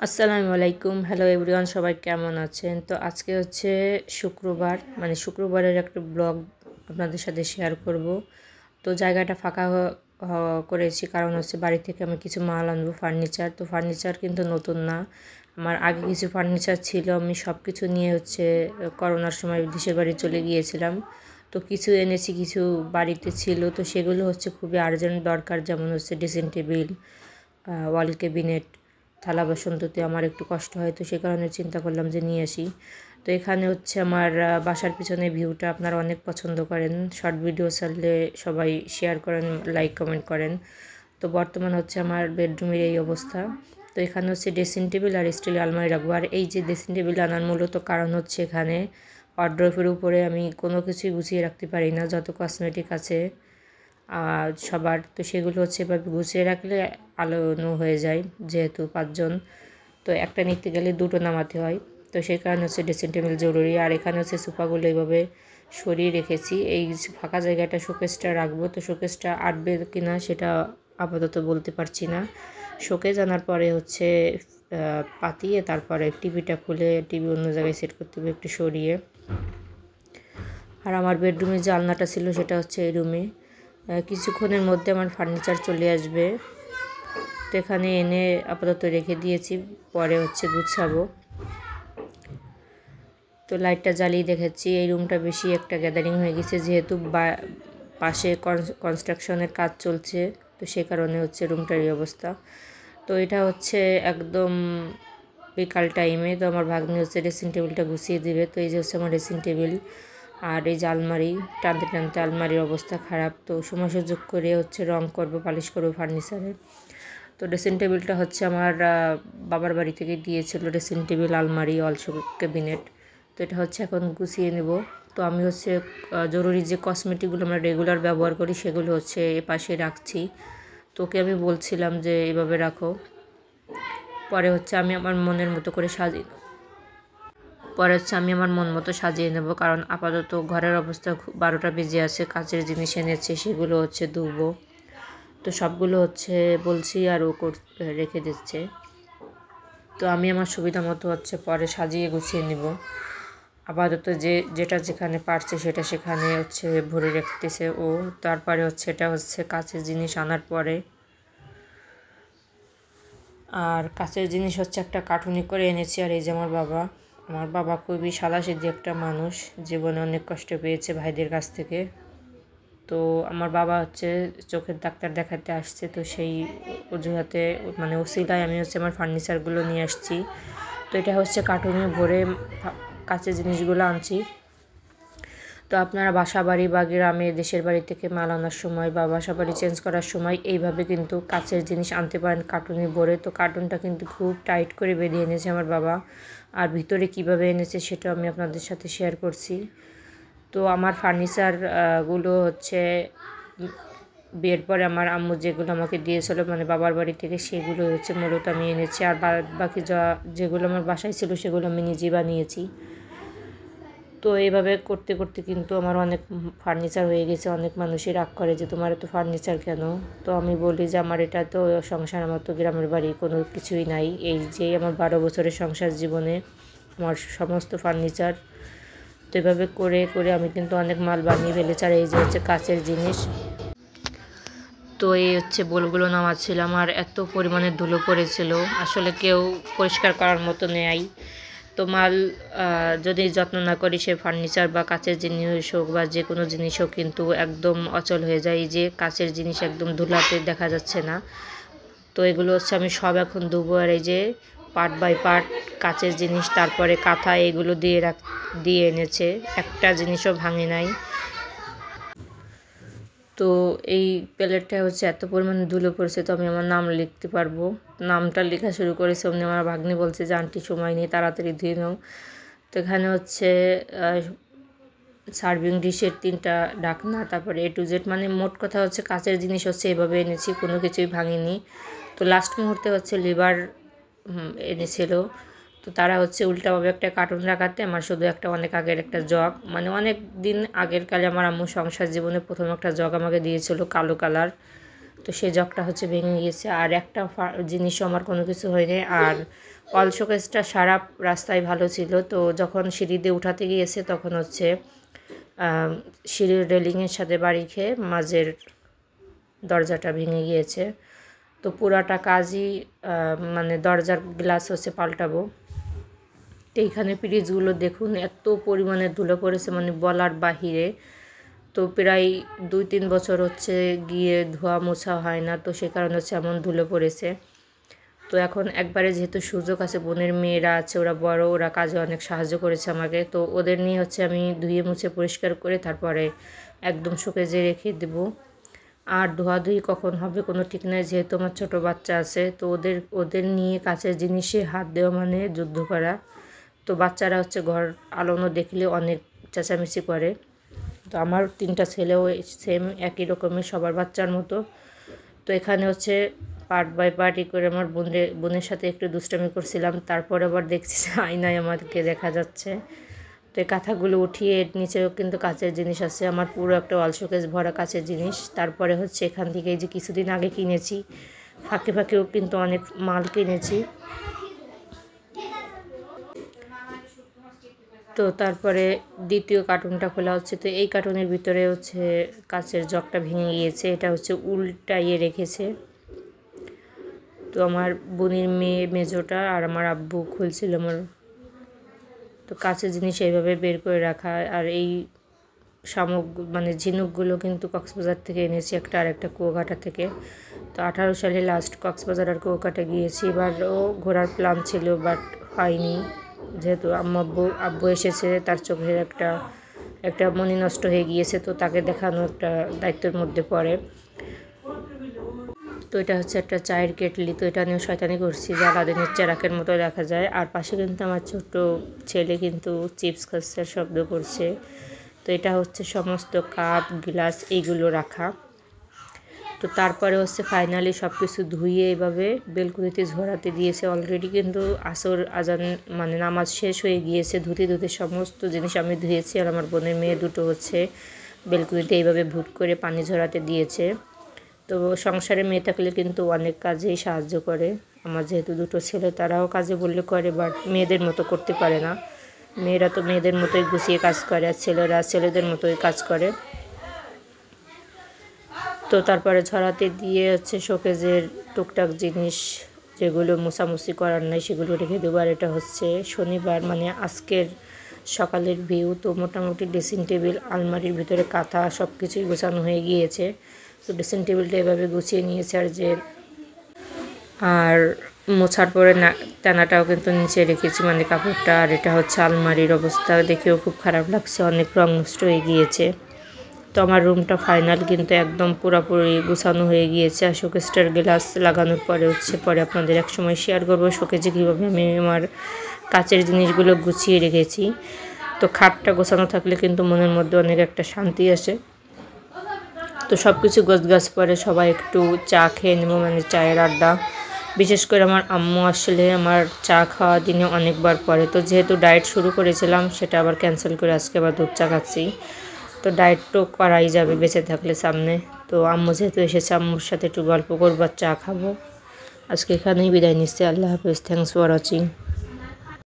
আসসালামু আলাইকুম। Hello everyone, সবাই কেমন আছেন? তো আজকে হচ্ছে শুক্রবার, মানে শুক্রবারের একটা ব্লগ আপনাদের সাথে শেয়ার করব। তো জায়গাটা ফাঁকা করেছি কারণ হচ্ছে বাড়ি থেকে আমি কিছু মাল আনবো, ফার্নিচার। তো ফার্নিচার কিন্তু নতুন না, আমার আগে কিছু ফার্নিচার ছিল। আমি সব কিছু নিয়ে হচ্ছে করোনার সময় দেশের বাড়ি চলে গিয়েছিলাম। তো কিছু এনেছি, কিছু বাড়িতে ছিল, তো সেগুলো হচ্ছে খুবই আর্জেন্ট দরকার। যেমন হচ্ছে ড্রেসিং টেবিল, ওয়াল ক্যাবিনেট, থালা বাসন ধুতে আমার একটু কষ্ট হয়, তো সে কারণে চিন্তা করলাম যে নিয়ে আসি। তো এখানে হচ্ছে আমার বাসার পিছনে ভিউটা আপনারা অনেক পছন্দ করেন, শর্ট ভিডিও ছাড়লে সবাই শেয়ার করেন, লাইক কমেন্ট করেন। তো বর্তমান হচ্ছে আমার বেডরুমের এই অবস্থা। তো এখানে হচ্ছে ড্রেসিং টেবিল আর স্টিল আলমারি রাখবো। আর এই যে ড্রেসিং টেবিল আনার মূলত কারণ হচ্ছে এখানে ওয়ার্ড্রোবের উপরে আমি কোনো কিছুই গুছিয়ে রাখতে পারি না, যত কসমেটিক আছে সবার, তো সেগুলো হচ্ছে এভাবে গুছিয়ে রাখলে আলোনো হয়ে যায়, যেহেতু 5 জন, তো একটা নিতে গেলে দুটো নামাতে হয়। তো সেই কারণে হচ্ছে ড্রেসিং টেবিল জরুরি। আর এখানে হচ্ছে সোফাগুলো এইভাবে সরিয়ে রেখেছি। এই ফাঁকা জায়গাটা শোকেসটা রাখবো, তো শোকেসটা আটবে কিনা সেটা আপাতত বলতে পারছি না। শোকেস আনার পরে হচ্ছে পাতিয়ে তারপরে টিভিটা খুলে টিভি অন্য জায়গায় সেট করতে হবে একটু সরিয়ে। আর আমার বেডরুমে যে আলনাটা ছিল সেটা হচ্ছে এই রুমে। কিছুক্ষণের মধ্যে আমার ফার্নিচার চলে আসবে, তো এখানে এনে আপাতত রেখে দিয়েছি, পরে হচ্ছে গুছাবো। তো লাইটটা জ্বালিয়ে দেখেছি, এই রুমটা বেশি একটা গ্যাদারিং হয়ে গেছে, যেহেতু পাশে কনস্ট্রাকশনের কাজ চলছে, তো সে কারণে হচ্ছে রুমটার এই অবস্থা। তো এটা হচ্ছে একদম বিকাল টাইমে, তো আমার ভাগ্নি হচ্ছে ড্রেসিং টেবিলটা গুছিয়ে দিবে। তো এই যে হচ্ছে আমার ড্রেসিং টেবিল, আর এই যে আলমারি, টানতে টানতে আলমারির অবস্থা খারাপ। তো সময় সুযোগ করে হচ্ছে রং করবো, পালিশ করবো ফার্নিচারে। তো ড্রেসিং টেবিলটা হচ্ছে আমার বাবার বাড়ি থেকে দিয়েছিল, ড্রেসিং টেবিল, আলমারি, অলসো ক্যাবিনেট। তো এটা হচ্ছে এখন গুছিয়ে নেব। তো আমি হচ্ছে জরুরি যে কসমেটিকগুলো আমরা রেগুলার ব্যবহার করি সেগুলো হচ্ছে এ পাশে রাখছি। তোকে আমি বলছিলাম যে এভাবে রাখো, পরে হচ্ছে আমি আমার মনের মতো করে সাজিয়ে আমার মন মতো সাজিয়ে নেব, কারণ আপাতত ঘরের অবস্থা 12টা বেজে আছে, কাচের জিনিস এনেছে সেগুলো হচ্ছে ধুবো। তো সবগুলো হচ্ছে বলছি আর ও রেখে দিচ্ছে। তো আমি আমার সুবিধা মতো হচ্ছে পরে সাজিয়ে গুছিয়ে নিব। আপাতত যেটা যেখানে পারছে সেটা সেখানে হচ্ছে ভরে রাখতেছে ও। তারপরে হচ্ছে এটা হচ্ছে কাচের জিনিস আনার পরে, আর কাচের জিনিস হচ্ছে একটা কার্টুনি করে এনেছি। আর এই যে আমার বাবা খুবই সাদাসিধে একটা মানুষ, জীবনে অনেক কষ্ট পেয়েছে ভাইদের কাছ থেকে। তো আমার বাবা হচ্ছে চোখের ডাক্তার দেখাতে আসছে, তো সেই অজুহাতে মানে ওসিলায় আমি হচ্ছে আমার ফার্নিচারগুলো নিয়ে আসছি। তো এটা হচ্ছে কার্টুনে ভরে কাচের জিনিসগুলো আনছি। তো আপনারা বাসা বাড়ি বা গ্রামে দেশের বাড়ি থেকে মাল আনার সময় বা বাসা বাড়ি চেঞ্জ করার সময় এইভাবে কিন্তু কাচের জিনিস আনতে পারেন কার্টুনে ভরে। তো কার্টুনটা কিন্তু খুব টাইট করে বেঁধে এনেছে আমার বাবা, আর ভিতরে কিভাবে এনেছে সেটা আমি আপনাদের সাথে শেয়ার করছি। তো আমার ফার্নিচার গুলো হচ্ছে বিয়ের পরে আমার আম্মু যেগুলো আমাকে দিয়েছিল মানে বাবার বাড়ি থেকে, সেগুলো হচ্ছে মূলত আমি এনেছি। আর বাকি যেগুলো আমার বাসায় ছিল সেগুলো আমি নিজেই বানিয়েছি। তো এইভাবে করতে করতে কিন্তু আমার অনেক ফার্নিচার হয়ে গেছে। অনেক মানুষই রাগ করে যে তোমার এত ফার্নিচার কেন। তো আমি বলি যে আমার এটা তো সংসার, আমার তো গ্রামের বাড়ি, কোনো কিছুই নাই। এই যে আমার 12 বছরের সংসার জীবনে আমার সমস্ত ফার্নিচার। তো এভাবে করে করে আমি কিন্তু অনেক মাল বানিয়ে ফেলেছি। আর এই যে হচ্ছে কাচের জিনিস। তো এই হচ্ছে বোলগুলো নামাচ্ছিলাম, আর এত পরিমাণে ধুলো পড়েছিল, আসলে কেউ পরিষ্কার করার মতো নেই। তো মাল যদি যত্ন না করি, সে ফার্নিচার বা কাচের জিনিস হোক বা যে কোনো জিনিস হোক কিন্তু একদম অচল হয়ে যায়। যে কাচের জিনিস একদম ধুলাতে দেখা যাচ্ছে না। তো এগুলো হচ্ছে আমি সব এখন ধুবো। আর এই যে পার্ট বাই পার্ট কাচের জিনিস, তারপরে কাঁথা, এগুলো দিয়ে এনেছে, একটা জিনিসও ভাঙে নাই। তো এই প্লেটটা হচ্ছে এত পরিমাণে ধুলো পড়েছে, তো আমি আমার নাম লিখতে পারবো। নামটা লেখা শুরু করেছে, অমনি আমার ভাগ্নি বলছে যে আন্টি সময় নেই, তাড়াতাড়ি ধুয়ে নাও। তো এখানে হচ্ছে সার্ভিং ডিশের 3টা ঢাকনা, তারপরে A to Z, মানে মোট কথা হচ্ছে কাচের জিনিস হচ্ছে এভাবে এনেছি, কোনো কিছুই ভাঙিনি। তো লাস্ট মুহূর্তে হচ্ছে লিভার এনেছিল। তো তারা হচ্ছে উল্টাভাবে একটা কার্টুন রাখাতে আমার শুধু একটা অনেক আগের একটা জগ, মানে অনেক দিন আগের কালে আমার আম্মু সংসার জীবনে প্রথম একটা জগ আমাকে দিয়েছিল কালো কালার। তো সেই জগটা হচ্ছে ভেঙে গিয়েছে, আর একটা জিনিসও আমার কোনো কিছু হয়নি। আর ওয়াল শোকেসটা সারা রাস্তায় ভালো ছিল। তো যখন সিঁড়ি দিয়ে উঠাতে গিয়েছে তখন হচ্ছে সিঁড়ির রেলিংয়ের সাথে বাড়ি খেয়ে মাঝের দরজাটা ভেঙে গিয়েছে। তো পুরাটা কাজই মানে দরজার গ্লাস হচ্ছে পাল্টাবো। তো এইখানে পিরিচগুলো দেখুন এত পরিমাণে ধুলো পড়েছে মানে বলার বাহিরে। তো প্রায় 2-3 বছর হচ্ছে গিয়ে ধোয়া মোছা হয় না, তো সে কারণে হচ্ছে এমন ধুলো পড়েছে। তো এখন একবারে যেহেতু সুযোগ আছে, বোনের মেয়েরা আছে, ওরা বড়, ওরা কাজে অনেক সাহায্য করেছে আমাকে। তো ওদের নিয়ে হচ্ছে আমি ধুয়ে মুছে পরিষ্কার করে তারপরে একদম শোকেজে রেখে দেবো। আর ধোয়াধুয়ি কখন হবে কোনো ঠিক নাই, যেহেতু আমার ছোটো বাচ্চা আছে। তো ওদের নিয়ে কাছের জিনিসে হাত দেওয়া মানে যুদ্ধ করা। তো বাচ্চারা হচ্ছে ঘর আলোনো দেখলে অনেক চেঁচামেচি করে। তো আমার 3টা ছেলেও সেম একই রকমের সবার বাচ্চার মতো। তো এখানে হচ্ছে পার্ট বাই পার্ট করে আমার বোনের সাথে একটু দুষ্টামি করছিলাম। তারপরে আবার দেখছি আয়নায় আমাকে দেখা যাচ্ছে। তো এই কাঁথাগুলো উঠিয়ে নিচেও কিন্তু কাচের জিনিস আছে, আমার পুরো একটা ওয়াল শোকেস ভরা কাচের জিনিস। তারপরে হচ্ছে এখান থেকে যে কিছুদিন আগে কিনেছি, ফাঁকে ফাঁকেও কিন্তু অনেক মাল কিনেছি। তো তারপরে দ্বিতীয় কার্টুনটা খোলা হচ্ছে। তো এই কার্টুনের ভিতরে হচ্ছে কাচের জগটা ভেঙে গিয়েছে, এটা হচ্ছে উল্টাইয়ে রেখেছে। তো আমার বোনের মেয়ে মেজোটা আর আমার আব্বু খুলছিল আমার। তো কাচের জিনিস এইভাবে বের করে রাখা। আর এই মানে ঝিনুকগুলো কিন্তু কক্সবাজার থেকে এনেছি, একটা আর একটা কুয়াকাটা থেকে। তো 18 সালে লাস্ট কক্সবাজার আর কুয়াকাটা গিয়েছি। এবারও ঘোরার প্ল্যান ছিল বাট হয়নি, যেহেতু আব্বু এসেছে, তার চোখের একটা মনি নষ্ট হয়ে গিয়েছে। তো তাকে দেখানো একটা দায়িত্বের মধ্যে পড়ে। তো এটা হচ্ছে একটা চায়ের কেটলি। তো এটা নিয়ে শয়তানি করছি যে আলাদিনের চেরাকের মতো দেখা যায়। আর পাশে কিন্তু আমার ছোট ছেলে কিন্তু চিপস খাচ্ছে, শব্দ করছে। তো এটা হচ্ছে সমস্ত কাপ গ্লাস এইগুলো রাখা। তো তারপরে হচ্ছে ফাইনালি সব কিছু ধুয়ে এইভাবে বেলকুনিতে ঝরাতে দিয়েছে। অলরেডি কিন্তু আসর আজান মানে নামাজ শেষ হয়ে গিয়েছে। ধুতে ধুতে সমস্ত জিনিস আমি ধুয়েছি। আর আমার বোনের মেয়ে দুটো হচ্ছে বেলকুনিতে এইভাবে ভুট করে পানি ঝরাতে দিয়েছে। তো সংসারে মেয়ে থাকলে কিন্তু অনেক কাজেই সাহায্য করে। আমার যেহেতু দুটো ছেলে, তারাও কাজে বললে করে, বাট মেয়েদের মতো করতে পারে না। মেয়েরা তো মেয়েদের মতোই গুছিয়ে কাজ করে, আর ছেলেরা ছেলেদের মতোই কাজ করে। তো তারপরে ঝরাতে দিয়ে হচ্ছে শোকেজের টুকটাক জিনিস যেগুলো মোছামুছি করার নাই সেগুলো রেখে দেবো। আর এটা হচ্ছে শনিবার মানে আজকের সকালের ভিউ। তো মোটামুটি ড্রেসিং টেবিল, আলমারির ভিতরে কাঁথা সব কিছুই গোছানো হয়ে গিয়েছে। তো ড্রেসিং টেবিলটা এভাবে গুছিয়ে নিয়েছে। আর মোছার পরে টানাটাও কিন্তু নিচে রেখেছি মানে কাপড়টা। আর এটা হচ্ছে আলমারির অবস্থা, দেখেও খুব খারাপ লাগছে, অনেক রং নষ্ট হয়ে গিয়েছে। তো আমার রুমটা ফাইনাল কিন্তু একদম পুরোপুরি গুছানো হয়ে গিয়েছে। আর শোকেসটার গ্লাস লাগানোর পরে পরে আপনাদের এক সময় শেয়ার করবো শোকেজে কীভাবে আমি আমার কাচের জিনিসগুলো গুছিয়ে রেখেছি। তো খাটটা গোছানো থাকলে কিন্তু মনের মধ্যে অনেক একটা শান্তি আসে। তো সব কিছু গোছগাছ পরে সবাই একটু চা খেয়ে নেবো, মানে চায়ের আড্ডা। বিশেষ করে আমার আম্মু আসলে আমার চা খাওয়া দিনে অনেকবার পরে। তো যেহেতু ডায়েট শুরু করেছিলাম সেটা আবার ক্যান্সেল করে আজকে আবার দুধ চা খাচ্ছি। তো ডায়েট তো করাই যাবে বেঁচে থাকলে সামনে। তো আম্মু যেহেতু এসেছে, আম্মুর সাথে একটু গল্প করবো আর চা খাবো। আজকে এখানেই বিদায় নিচ্ছি। আল্লাহ হাফিজ। Thanks for watching.